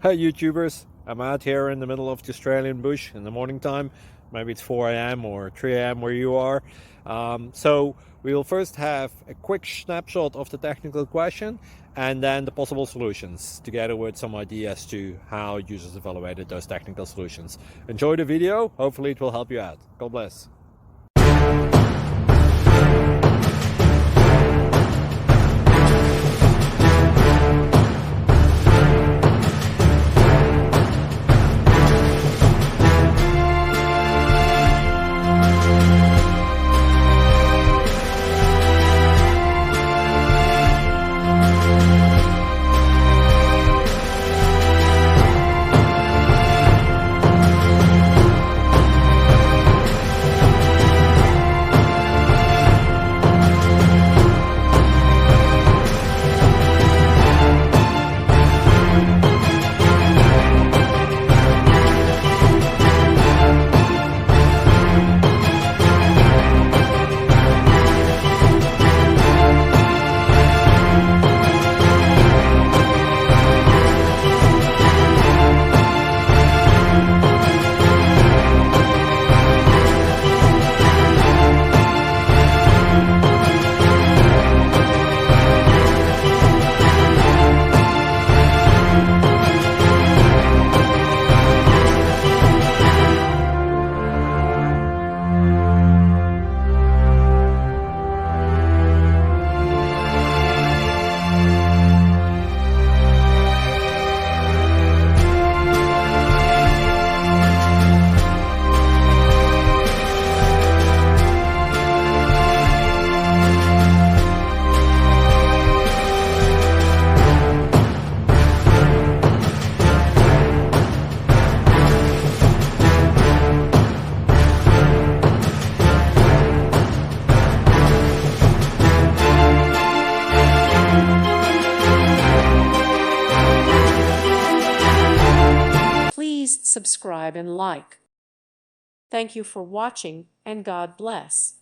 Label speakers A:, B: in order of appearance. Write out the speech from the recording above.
A: Hey YouTubers, I'm out here in the middle of the Australian bush in the morning time. Maybe it's 4 a.m. or 3 a.m. where you are. So we will first have a quick snapshot of the technical question and then the possible solutions, together with some ideas to how users evaluated those technical solutions. Enjoy the video, hopefully it will help you out. God bless.
B: Please subscribe and like. Thank you for watching, and God bless.